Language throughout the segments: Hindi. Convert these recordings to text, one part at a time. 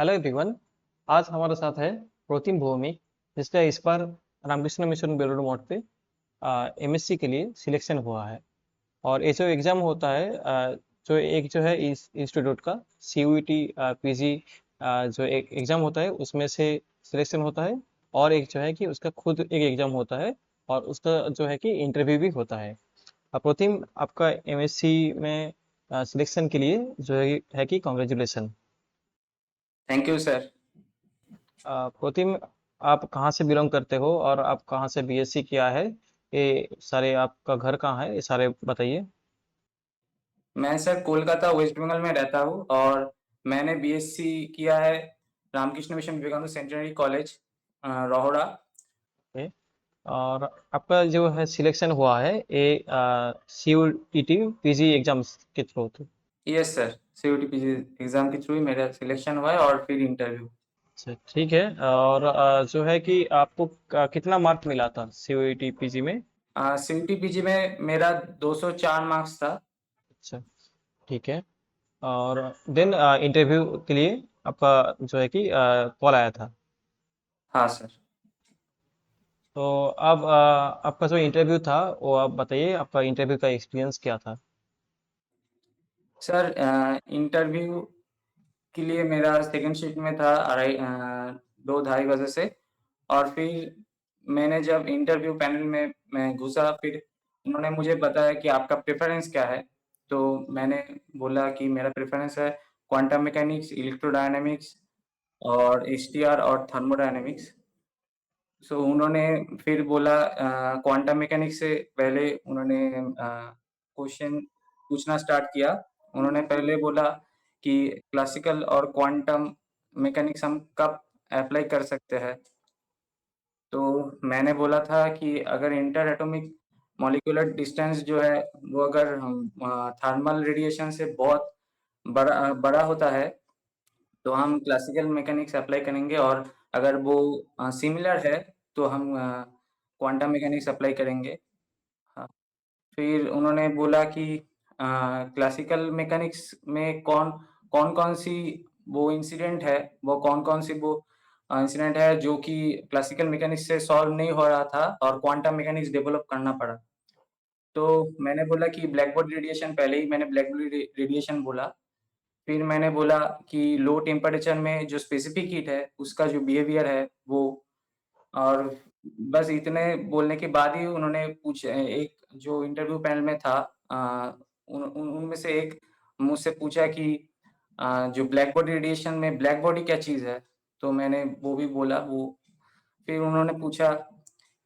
Hello everyone. आज हमारे साथ है प्रोतिम भौमिक, जिसका इस बार रामकृष्ण मिशन बेलूर मठ पे एमएससी के लिए सिलेक्शन हुआ है। और ये जो एग्ज़ाम होता है, जो एक जो है इस इंस्टीट्यूट का सीयूईटी पीजी जो एक एग्ज़ाम होता है उसमें से सिलेक्शन होता है। और एक जो है कि उसका खुद एक एग्ज़ाम होता है और उसका जो है कि इंटरव्यू भी होता है। प्रोतिम, आपका एमएससी में सिलेक्शन के लिए जो है कि congratulation. Thank you sir. Protim, आप कहाँ से बिलोंग करते हो और आप कहाँ से बीएससी किया है? ये सारे, आपका घर कहाँ है, ये सारे बताइए। मैं सर कोलकाता वेस्ट बंगाल में रहता हूँ और मैंने बीएससी किया है Ramakrishna Mission Vivekananda centenary college Rahara. Okay. और आपका जो है सिलेक्शन हुआ है ये सीयूईटी पीजी एग्जाम्स के through through. Yes sir, CUT exam के थ्रू ही मेरा सिलेक्शन हुआ है और फिर इंटरव्यू। अच्छा, ठीक है। और जो है कि आपको कितना मार्क मिला था सीयूईटी पीजी में? सीयूटी पीजी में मेरा 204 मार्क्स था। अच्छा, ठीक है। और देन इंटरव्यू के लिए आपका जो है कि कॉल आया था। हाँ सर। तो अब आपका जो इंटरव्यू था वो आप बताइए, आपका इंटरव्यू का एक्सपीरियंस क्या था? सर इंटरव्यू के लिए मेरा सेकंड शिफ्ट में था 2 ढाई बजे से। और फिर मैंने जब इंटरव्यू पैनल में मैं घुसा, फिर उन्होंने मुझे बताया कि आपका प्रेफ़रेंस क्या है? तो मैंने बोला कि मेरा प्रेफ़रेंस है क्वांटम मैकेनिक्स, इलेक्ट्रोडायनामिक्स और एचटीआर और थर्मोडायनामिक्स। सो उन्होंने फिर बोला क्वांटम मैकेनिक्स से पहले उन्होंने क्वेश्चन पूछना स्टार्ट किया। उन्होंने पहले बोला कि क्लासिकल और क्वांटम मैकेनिक्स हम कब अप्लाई कर सकते हैं? तो मैंने बोला था कि अगर इंटर एटॉमिक मॉलिक्यूलर डिस्टेंस जो है, वो अगर हम थर्मल रेडिएशन से बहुत बड़ा होता है, तो हम क्लासिकल मैकेनिक्स अप्लाई करेंगे और अगर वो सिमिलर है, तो हम क्वांटम मैकेनिक्स अप्लाई करेंगे। हाँ, फिर उन्होंने बोला कि क्लासिकल मैकेनिक्स में कौन-कौन सी वो इंसिडेंट है, वो कौन-कौन सी वो इंसिडेंट है जो कि क्लासिकल मैकेनिक्स से सॉल्व नहीं हो रहा था और क्वांटम मैकेनिक्स डेवलप करना पड़ा। तो मैंने बोला कि ब्लैक बॉडी रेडिएशन, पहले ही मैंने ब्लैक बॉडी रेडिएशन बोला। फिर मैंने बोला कि लो टेम्परेचर में जो स्पेसिफिक हीट है, उसका जो बिहेवियर है वो। और बस इतने बोलने के बाद ही उन्होंने एक जो इंटरव्यू पैनल में था, उनमें से एक मुझसे पूछा कि जो ब्लैक बॉडी रेडिएशन में ब्लैक बॉडी क्या चीज़ है? तो मैंने वो भी बोला वो। फिर उन्होंने पूछा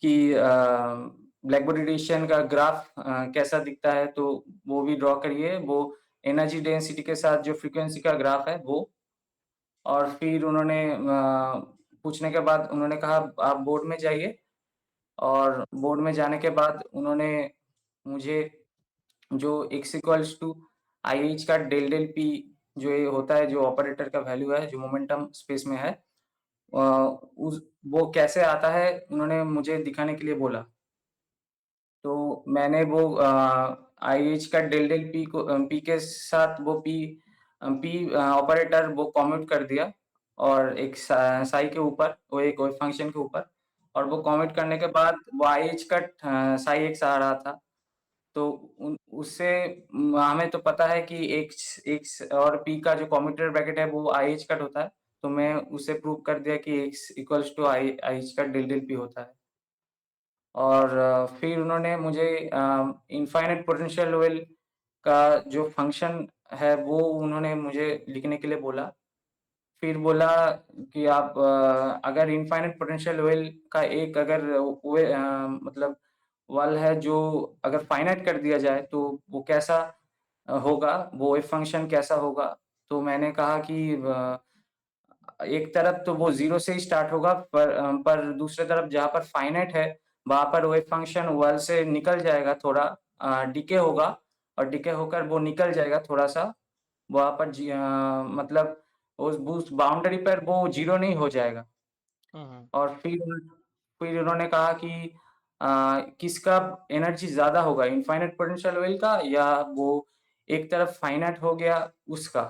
कि ब्लैक बॉडी रेडिएशन का ग्राफ कैसा दिखता है? तो वो भी ड्रॉ करिए, वो एनर्जी डेंसिटी के साथ जो फ्रीक्वेंसी का ग्राफ है वो। और फिर उन्होंने पूछने के बाद उन्होंने कहा आप बोर्ड में जाइए। और बोर्ड में जाने के बाद उन्होंने मुझे जो x इक्वल्स टू IH का डेल डेल P, जो ये होता है, जो ऑपरेटर का वैल्यू है, जो मोमेंटम स्पेस में है, उस वो कैसे आता है उन्होंने मुझे दिखाने के लिए बोला। तो मैंने वो IH का डेल डेल P को P के साथ वो P ऑपरेटर वो कम्यूट कर दिया और एक साई के ऊपर, वो एक वेव फंक्शन के ऊपर। और वो कम्यूट करने के बाद वो IH का साई एक्स आ रहा था। तो उन उससे हमें तो पता है कि एक्स एक्स और पी का जो कम्यूटेटर ब्रैकेट है वो आईएच कट होता है। तो मैं उसे प्रूव कर दिया कि एक्स इक्वल्स टू आई आईएच का डेल डेल पी होता है। और फिर उन्होंने मुझे इनफाइनाइट पोटेंशियल लेवल का जो फंक्शन है वो उन्होंने मुझे लिखने के लिए बोला। फिर बोला कि आप अगर इनफाइनाइट पोटेंशियल लेवल का एक अगर मतलब वल है जो अगर फाइनाइट कर दिया जाए तो वो कैसा होगा, वो वेव फंक्शन कैसा होगा? तो मैंने कहा कि एक तरफ तो वो 0 से ही स्टार्ट होगा, पर दूसरी तरफ जहाँ पर फाइनाइट है, वहाँ पर वेव फंक्शन वल से निकल जाएगा थोड़ा, डिके होगा और डिके होकर वो निकल जाएगा थोड़ा-सा। वहाँ पर मतलब उस बाउंड्री पर वो 0 नहीं हो जाएगा। हम्म। और फिर उन्होंने कहा कि किसका एनर्जी ज़्यादा होगा, इनफाइनाइट पोटेंशियल वेल का या वो एक तरफ फाइनाइट हो गया उसका।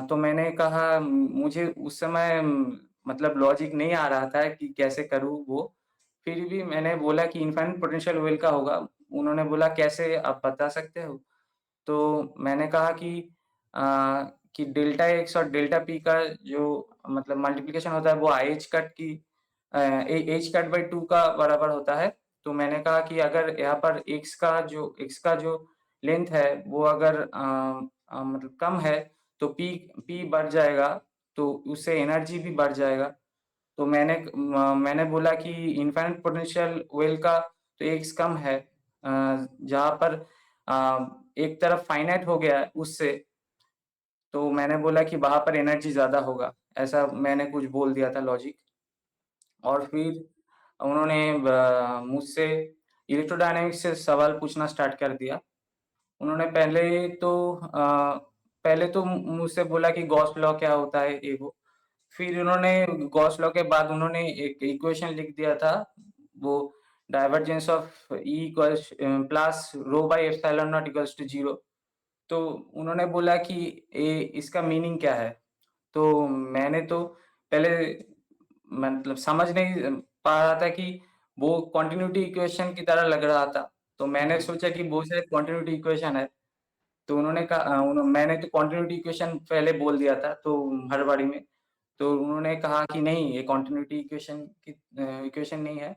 तो मैंने कहा मुझे उस समय मतलब लॉजिक नहीं आ रहा था कि कैसे करूँ वो। फिर भी मैंने बोला कि इनफाइनाइट पोटेंशियल वेल का होगा। उन्होंने बोला कैसे आप बता सकते हो? तो मैंने कहा अ, कि डेल्टा एक्स और डेल्टा पी का जो मतलब मल्टीप्लिकेशन होता है वो आईएच कट की एच कट बाई 2 का बराबर होता है। तो मैंने कहा कि अगर यहाँ पर एक्स का जो लेंथ है वो अगर मतलब कम है तो पी पी बढ़ जाएगा, तो उससे एनर्जी भी बढ़ जाएगा। तो मैंने बोला कि इनफाइनाइट पोटेंशियल वेल का तो एक्स कम है, जहाँ पर एक तरफ फाइनाइट हो गया है उससे, तो मैंने बोला कि वहाँ पर एनर्जी ज़्यादा होगा। ऐसा मैंने कुछ बोल दिया था लॉजिक। और फिर उन्होंने मुझसे इलेक्ट्रोडायनामिक्स से सवाल पूछना स्टार्ट कर दिया। उन्होंने पहले तो मुझसे बोला कि गॉस लॉ क्या होता है ये वो। फिर उन्होंने गॉस लॉ के बाद उन्होंने एक इक्वेशन लिख दिया था, वो divergence of E equals plus rho by epsilon naught equals to 0। तो उन्होंने बोला कि इसका मीनिंग क्या है? तो मैंने तो पहले मतलब समझ नहीं पा रहा था कि वो कंटीन्यूटी इक्वेशन की तरह लग रहा था। तो मैंने जी। सोचा कि वो शायद कंटीन्यूटी इक्वेशन है। तो मैंने तो कंटीन्यूटी इक्वेशन पहले बोल दिया था, तो हड़बड़ी में। तो उन्होंने कहा कि नहीं, ये कंटीन्यूटी इक्वेशन नहीं है।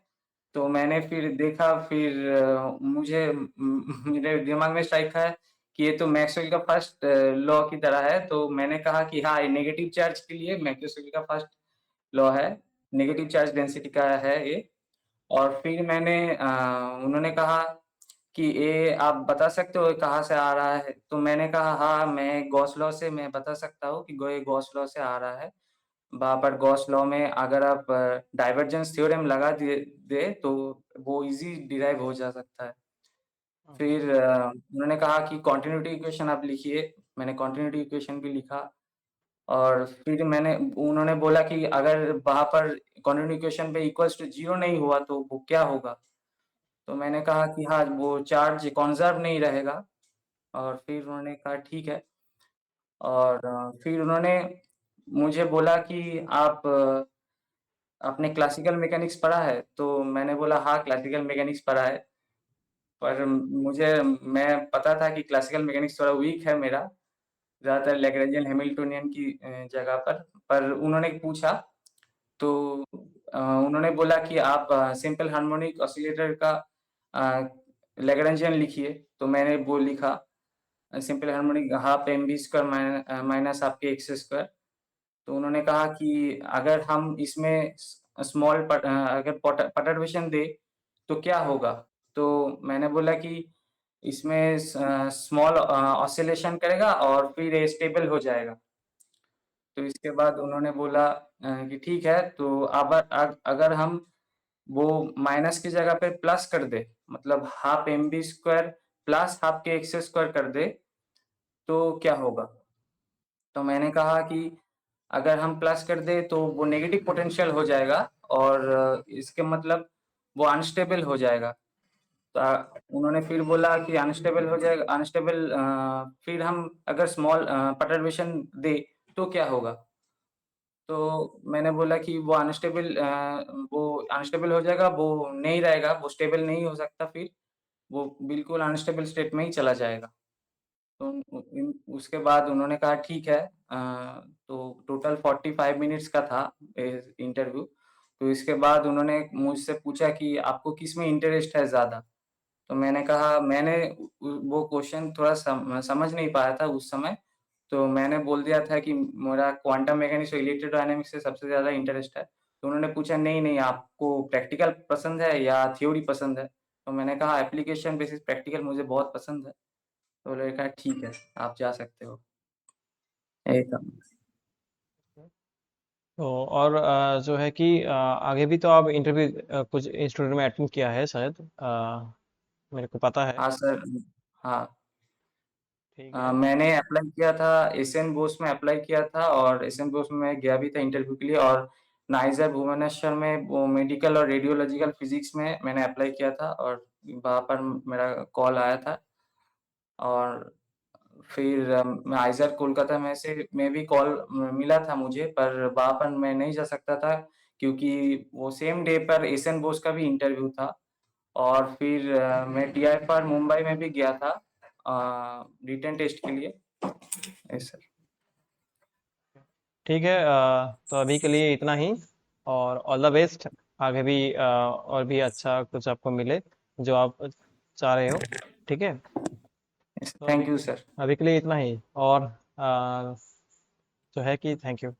तो मैंने फिर देखा, फिर मुझे मेरे दिमाग में स्ट्राइक खाया कि ये तो मैक्सवेल का फर्स्ट लॉ की तरह है। तो मैंने कहा कि हाँ, ये नेगेटिव चार्ज के लिए मैक्सवेल का फर्स्ट लॉ है, नेगेटिव चार्ज डेंसिटी का है ये। और फिर उन्होंने कहा कि ये आप बता सकते हो ये कहाँ से आ रहा है? तो मैंने कहा हाँ, मैं गॉस लॉ से मैं बता सकता हूँ कि ये गॉस लॉ से आ रहा है। वहाँ पर गॉस लॉ में अगर आप डाइवर्जेंस थ्योरम लगा दिए दे तो वो ईज़ी डिराइव हो जा सकता है। हम्म। फिर उन्होंने कहा कि कंटीन्यूटी इक्वेशन आप लिखिए। मैंने कंटीन्यूटी इक्वेशन भी लिखा। और फिर उन्होंने बोला कि अगर वहाँ पर कंटीन्यूटी इक्वेशन पे इक्वल्स टू 0 नहीं हुआ तो वो क्या होगा? तो मैंने कहा कि हाँ, वो चार्ज कंज़र्व नहीं रहेगा। और फिर उन्होंने कहा ठीक है। और फिर उन्होंने मुझे बोला कि आपने क्लासिकल मैकेनिक्स पढ़ा है? तो मैंने बोला हाँ, क्लासिकल मैकेनिक्स पढ़ा है। पर मैं पता था कि क्लासिकल मैकेनिक्स थोड़ा वीक है मेरा, ज़्यादातर लैग्रेंजियन हैमिल्टनियन की जगह पर। पर उन्होंने पूछा तो उन्होंने बोला कि आप सिंपल हार्मोनिक ऑसिलेटर का अ, लैग्रेंजियन लिखिए। तो मैंने वो लिखा, simple harmonic half M B square minus आपके एक्स स्क्वायर। तो उन्होंने कहा कि अगर हम इसमें अगर परटर्बेशन दें तो क्या होगा? तो मैंने बोला कि इसमें स्मॉल ऑसिलेशन करेगा और फिर ये स्टेबल हो जाएगा। तो इसके बाद उन्होंने बोला कि ठीक है, तो अगर हम वो माइनस की जगह पे प्लस कर दें, मतलब half M B square plus half K X square कर दें, तो क्या होगा? तो मैंने कहा कि अगर हम प्लस कर दें तो वो नेगेटिव पोटेंशियल हो जाएगा और इसके मतलब वो अनस्टेबल हो जाएगा। तो उन्होंने फिर बोला कि अनस्टेबल हो जाएगा, फिर हम अगर स्मॉल परटर्बेशन दें तो क्या होगा? तो मैंने बोला कि वो अनस्टेबल हो जाएगा, वो नहीं रहेगा, वो स्टेबल नहीं हो सकता फिर, वो बिल्कुल अनस्टेबल स्टेट में ही चला जाएगा। तो उसके बाद उन्होंने कहा ठीक है। तो टोटल 45 मिनट्स का था इंटरव्यू। तो इसके बाद उन्होंने मुझसे पूछा कि आपको किसमें इंटरेस्ट है ज़्यादा? तो मैंने कहा मैंने वो क्वेश्चन थोड़ा समझ नहीं पाया था उस समय। तो मैंने बोल दिया था कि मेरा क्वांटम मैकेनिक्स और इलेक्ट्रोडायनामिक्स से सबसे ज़्यादा इंटरेस्ट है। तो उन्होंने पूछा नहीं आपको प्रैक्टिकल पसंद है या थ्योरी पसंद है? तो मैंने कहा एप्लीकेशन बेसिस प्रैक्टिकल मुझे बहुत पसंद है। तो उन्होंने कहा ठीक है, आप जा सकते हो। यही था। तो और जो है कि आगे भी तो आप इंटरव्यू कुछ इंस्टीट्यूट में अटेंड किया है शायद, मेरे को पता है। हाँ सर। हाँ। ठीक है। मैंने अप्लाई किया था, एसएन बोस में अप्लाई किया था और एसएन बोस में मैं गया भी था इंटरव्यू के लिए। और नाइजर भुवनेश्वर में वो मेडिकल और रेडियोलॉजिकल फिजिक्स में मैंने अप्लाई किया था और वहाँ पर मेरा कॉल आया था। और फिर आइजर कोलकाता में भी कॉल मिला था मुझे, पर वहाँ पर मैं नहीं जा सकता था क्योंकि वो सेम डे पर एशियन बोस का भी इंटरव्यू था। और फिर मैं टीआईएफआर मुंबई में भी गया था रिटन टेस्ट के लिए। Yes sir. ठीक है, तो अभी के लिए इतना ही, और ऑल द बेस्ट। आगे भी और भी अच्छा कुछ आपको मिले जो आप चाह रहे हो। ठीक है, तो थैंक अभी यू सर। अभी के लिए इतना ही, और जो है कि थैंक यू।